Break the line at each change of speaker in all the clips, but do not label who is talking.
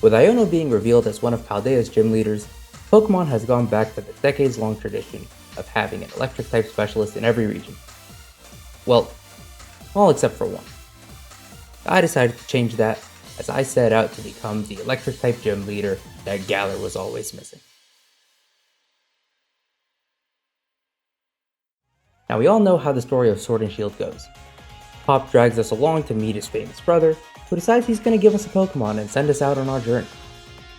With Iono being revealed as one of Paldea's gym leaders, Pokemon has gone back to the decades-long tradition of having an electric-type specialist in every region. Well, all except for one. I decided to change that as I set out to become the electric-type gym leader that Galar was always missing. Now we all know how the story of Sword and Shield goes. Pop drags us along to meet his famous brother, who decides he's going to give us a Pokemon and send us out on our journey.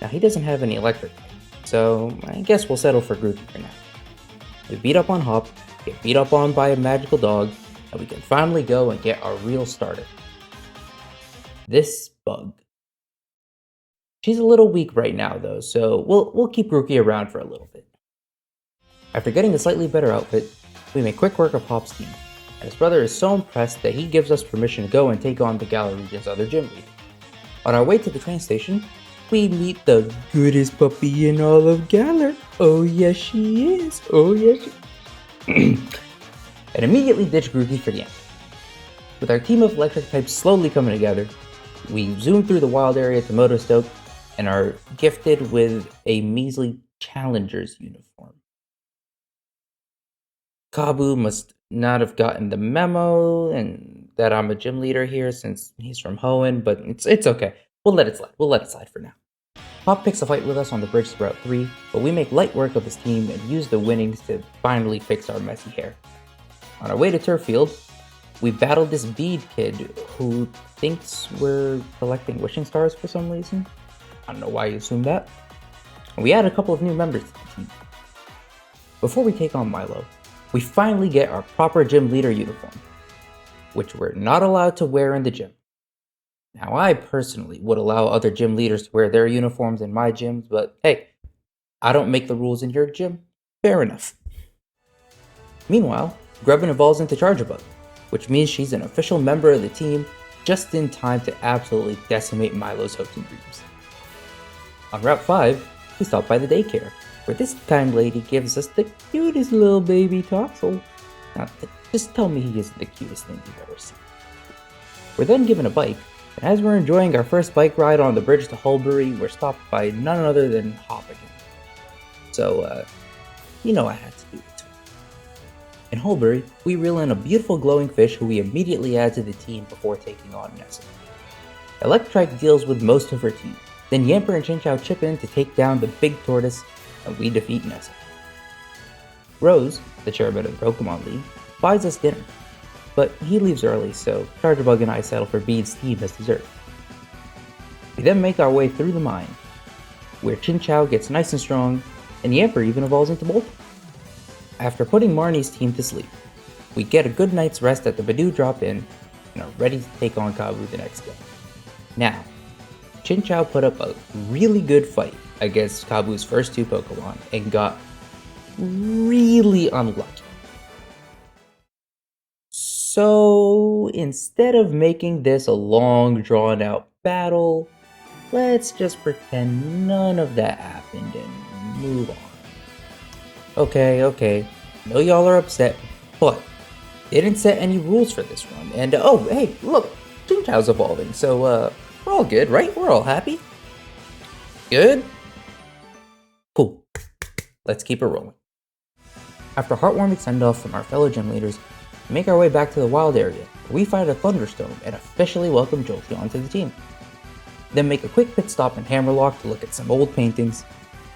Now he doesn't have any electric, so I guess we'll settle for Grookey for now. We beat up on Hop, get beat up on by a magical dog, and we can finally go and get our real starter. This bug. She's a little weak right now though, so we'll keep Grookey around for a little bit. After getting a slightly better outfit, we make quick work of Hop's team, and his brother is so impressed that he gives us permission to go and take on the Galar region's other gym leader. On our way to the train station, we meet the goodest puppy in all of Galar. Oh yes she is, oh yes she... and immediately ditch Grookey for the end. With our team of electric types slowly coming together, we zoom through the wild area to Motostoke and are gifted with a measly Challenger's uniform. Kabu must not have gotten the memo and that I'm a gym leader here since he's from Hoenn, but it's okay. We'll let it slide. We'll let it slide for now. Pop picks a fight with us on the bridge to Route 3, but we make light work of his team and use the winnings to finally fix our messy hair. On our way to Turf Field, we battle this bead kid who thinks we're collecting wishing stars for some reason. I don't know why you assume that. And we add a couple of new members to the team. Before we take on Milo, we finally get our proper gym leader uniform, which we're not allowed to wear in the gym. Now I personally would allow other gym leaders to wear their uniforms in my gyms, but hey, I don't make the rules in your gym. Fair enough. Meanwhile, Grubbin evolves into Charjabug, which means she's an official member of the team just in time to absolutely decimate Milo's hopes and dreams. On Route 5, we stop by the daycare, where this kind lady gives us the cutest little baby Toxel. Now, just tell me he isn't the cutest thing you've ever seen. We're then given a bike, and as we're enjoying our first bike ride on the bridge to Hulbury, we're stopped by none other than Hop again. So, you know I had to do it too. In Hulbury, we reel in a beautiful glowing fish who we immediately add to the team before taking on Nessa. Electrike deals with most of her team, then Yamper and Chinchou chip in to take down the big tortoise, and we defeat Nessa. Rose, the chairman of the Pokemon League, buys us dinner, but he leaves early, so Charjabug and I settle for Bede's team as dessert. We then make our way through the mine, where Chinchou gets nice and strong, and Yamper even evolves into Molten. After putting Marnie's team to sleep, we get a good night's rest at the Bidoof drop-in, and are ready to take on Kabu the next day. Now, Chinchou put up a really good fight against Kabu's first two Pokemon, and got really unlucky. So instead of making this a long drawn out battle, let's just pretend none of that happened and move on. Okay, know y'all are upset, but they didn't set any rules for this run, and oh hey, look, Chinchou's evolving, so we're all good, right? We're all happy? Good? Cool. Let's keep it rolling. After a heartwarming send-off from our fellow gym leaders, we make our way back to the wild area, where we find a Thunderstorm and officially welcome Johto onto the team. Then make a quick pit stop in Hammerlock to look at some old paintings,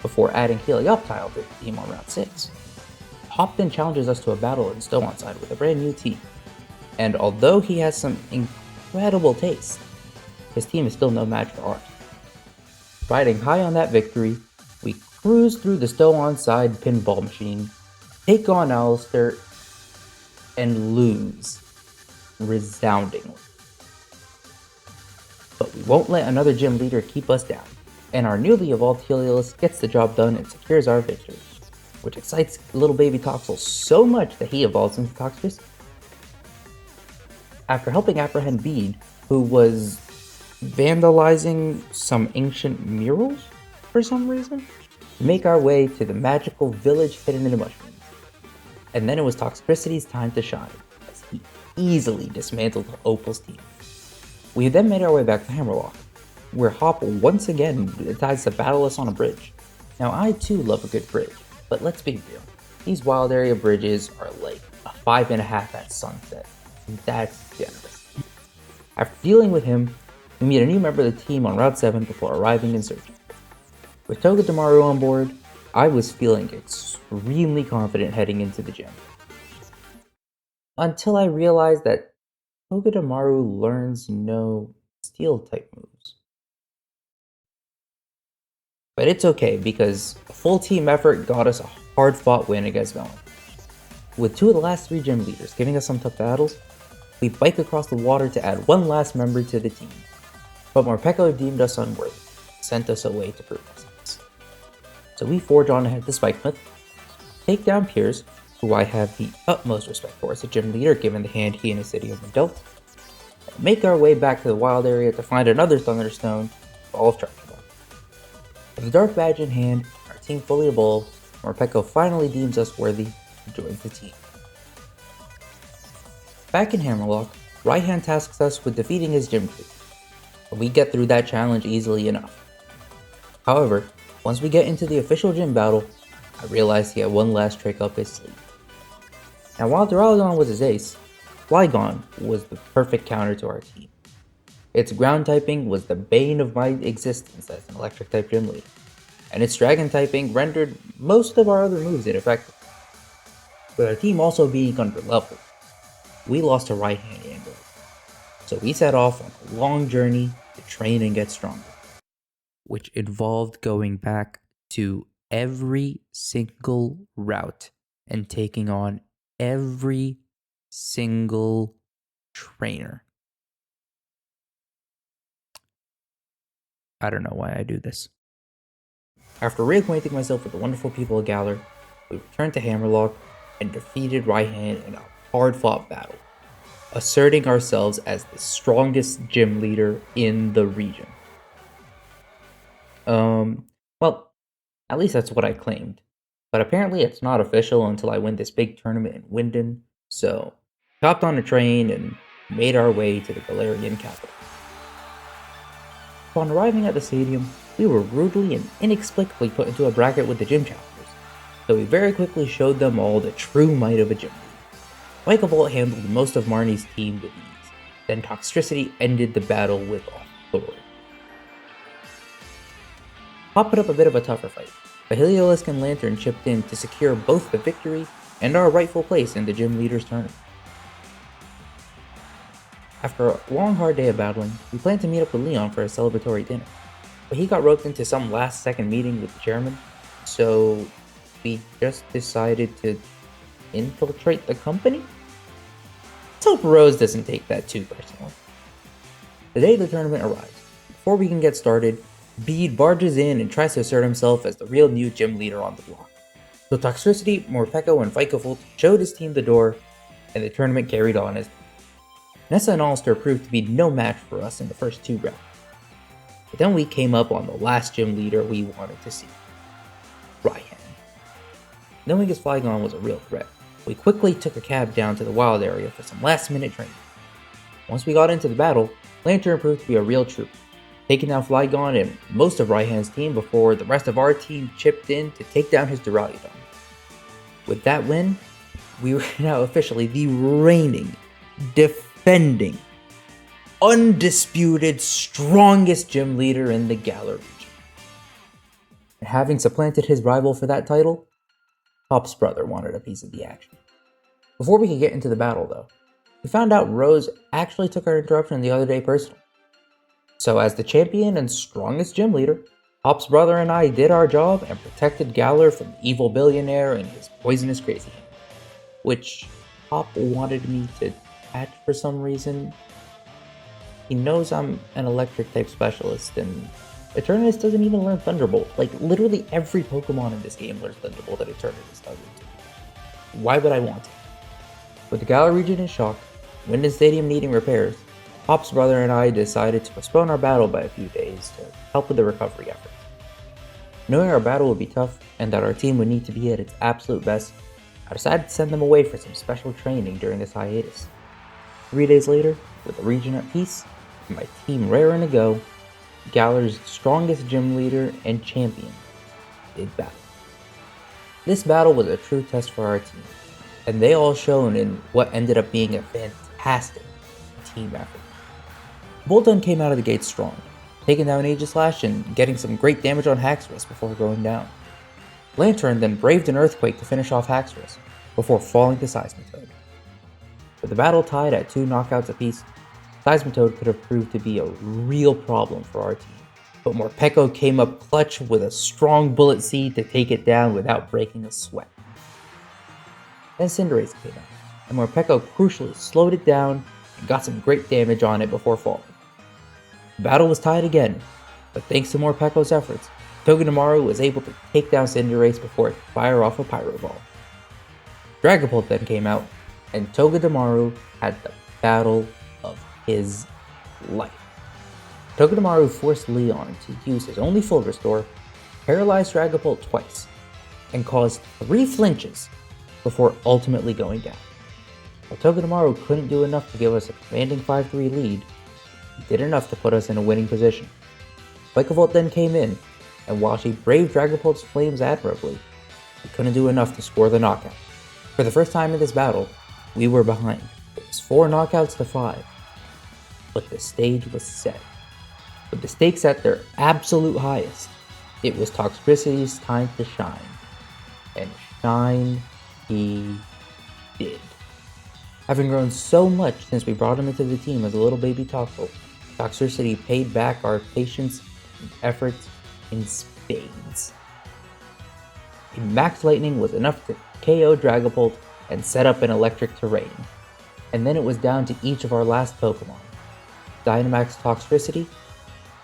before adding Helioptile to the team on Route 6. Hop then challenges us to a battle in Stow-on-Side with a brand new team, and although he has some incredible taste, his team is still no match for ours. Riding high on that victory, we cruise through the Stow-on-Side pinball machine, take on Alistair, and lose resoundingly. But we won't let another gym leader keep us down, and our newly evolved Helios gets the job done and secures our victory, which excites little baby Toxel so much that he evolves into Toxtricity. After helping apprehend Bede, who was vandalizing some ancient murals for some reason, we make our way to the magical village hidden in the mushrooms. And then it was Toxtricity's time to shine, as he easily dismantled Opal's team. We then made our way back to Hammerlock, where Hop once again decides to battle us on a bridge. Now I too love a good bridge, but let's be real, these wild area bridges are like a 5.5 at sunset, and that's generous. After dealing with him, we meet a new member of the team on Route 7 before arriving in Surgery. With Togedemaru on board, I was feeling extremely confident heading into the gym. Until I realized that Togedemaru learns no steel-type moves. But it's okay, because a full team effort got us a hard-fought win against Melon. With 2 of the last 3 gym leaders giving us some tough battles, we bike across the water to add one last member to the team. But Morpeko deemed us unworthy, sent us away to prove ourselves. So we forge on ahead to Spikesmith, take down Piers, who I have the utmost respect for as a gym leader given the hand he and his city have been dealt, and make our way back to the wild area to find another Thunderstone for all of Charge Ball. With the Dark Badge in hand, our team fully evolved, Morpeko finally deems us worthy to join the team. Back in Hammerlock, Raihan tasks us with defeating his gym crew, but we get through that challenge easily enough. However, once we get into the official gym battle, I realized he had one last trick up his sleeve. Now while Duraludon was his ace, Flygon was the perfect counter to our team. Its ground typing was the bane of my existence as an electric type gym leader, and its dragon typing rendered most of our other moves ineffective. With our team also being under leveled, we lost to Raihan and Rogue, so we set off on a long journey to train and get stronger, which involved going back to every single route and taking on every single trainer. I don't know why I do this. After reacquainting myself with the wonderful people of Galar, we returned to Hammerlock and defeated Raihan in a hard-fought battle, asserting ourselves as the strongest gym leader in the region. Well, at least that's what I claimed. But apparently it's not official until I win this big tournament in Winden, so we hopped on a train and made our way to the Galarian capital. Upon arriving at the stadium, we were rudely and inexplicably put into a bracket with the gym challengers, so we very quickly showed them all the true might of a gym leader. Vikavolt handled most of Marnie's team with ease, then Toxtricity ended the battle with authority. Pop put up a bit of a tougher fight, but Heliolisk and Lantern chipped in to secure both the victory and our rightful place in the gym leaders tournament. After a long hard day of battling, we planned to meet up with Leon for a celebratory dinner, but he got roped into some last-second meeting with the chairman, so we just decided to infiltrate the company? Let's hope Rose doesn't take that too personally. The day the tournament arrives. Before we can get started, Bede barges in and tries to assert himself as the real new gym leader on the block. So Toxtricity, Morpeko, and Vikavolt showed his team the door, and the tournament carried on as Nessa and Alistair proved to be no match for us in the first 2 rounds. But then we came up on the last gym leader we wanted to see, Raihan. Knowing his Flygon was a real threat, we quickly took a cab down to the wild area for some last-minute training. Once we got into the battle, Lantern proved to be a real troop, taking down Flygon and most of Raihan's team before the rest of our team chipped in to take down his Duraludon. With that win, we were now officially the reigning, defending, undisputed, strongest gym leader in the Galar region. And having supplanted his rival for that title, Hop's brother wanted a piece of the action. Before we could get into the battle though, we found out Rose actually took our interruption the other day personally. So as the champion and strongest gym leader, Hop's brother and I did our job and protected Galar from the evil billionaire and his poisonous crazy hand, which Hop wanted me to catch for some reason. He knows I'm an electric type specialist, and Eternatus doesn't even learn Thunderbolt. Like, literally every Pokemon in this game learns Thunderbolt that Eternatus doesn't. Why would I want it? With the Galar region in shock, Winden Stadium needing repairs, Hop's brother and I decided to postpone our battle by a few days to help with the recovery efforts. Knowing our battle would be tough, and that our team would need to be at its absolute best, I decided to send them away for some special training during this hiatus. 3 days later, with the region at peace, and my team raring to go, Galar's strongest gym leader and champion did battle. This battle was a true test for our team, and they all shone in what ended up being a fantastic team effort. Bolton came out of the gate strong, taking down Aegislash and getting some great damage on Haxorus before going down. Lantern then braved an Earthquake to finish off Haxorus, before falling to Seismitoad. With the battle tied at 2 knockouts apiece, Seismitoad could have proved to be a real problem for our team, but Morpeko came up clutch with a strong Bullet Seed to take it down without breaking a sweat. Then Cinderace came out, and Morpeko crucially slowed it down and got some great damage on it before falling. The battle was tied again, but thanks to Morpeko's efforts, Togedemaru was able to take down Cinderace before it could fire off a Pyro Ball. Dragapult then came out, and Togedemaru had the battle of his life. Togedemaru forced Leon to use his only full restore, paralyzed Dragapult twice, and caused 3 flinches before ultimately going down. While Togedemaru couldn't do enough to give us a commanding 5-3 lead, he did enough to put us in a winning position. Vikavolt then came in, and while she braved Dragapult's flames admirably, she couldn't do enough to score the knockout. For the first time in this battle, we were behind. It was 4 knockouts to 5, but the stage was set. With the stakes at their absolute highest, it was Toxtricity's time to shine. And shine he did. Having grown so much since we brought him into the team as a little baby Toxel, Toxtricity paid back our patience and efforts in spades. A Max Lightning was enough to KO Dragapult and set up an electric terrain. And then it was down to each of our last Pokemon, Dynamax Toxtricity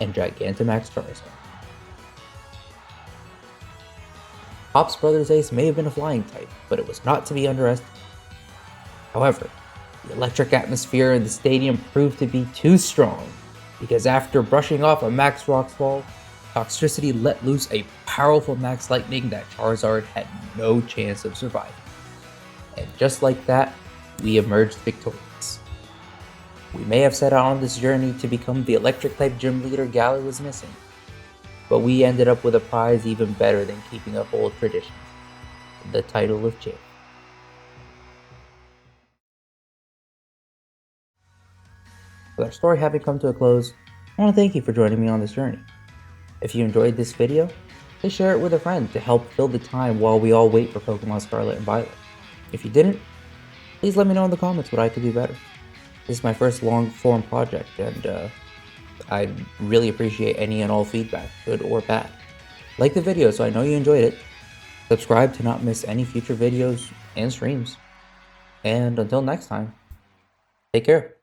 and Gigantamax Charizard. Hop's brother's ace may have been a flying type, but it was not to be underestimated. However, the electric atmosphere in the stadium proved to be too strong, because after brushing off a Max Rock's Fall, Toxtricity let loose a powerful Max Lightning that Charizard had no chance of surviving. And just like that, we emerged victorious. We may have set out on this journey to become the electric-type gym leader Galar was missing, but we ended up with a prize even better than keeping up old traditions, the title of champ. With our story having come to a close, I want to thank you for joining me on this journey. If you enjoyed this video, please share it with a friend to help fill the time while we all wait for Pokemon Scarlet and Violet. If you didn't, please let me know in the comments what I could do better. This is my first long-form project, and I really appreciate any and all feedback, good or bad. Like the video so I know you enjoyed it. Subscribe to not miss any future videos and streams. And until next time, take care.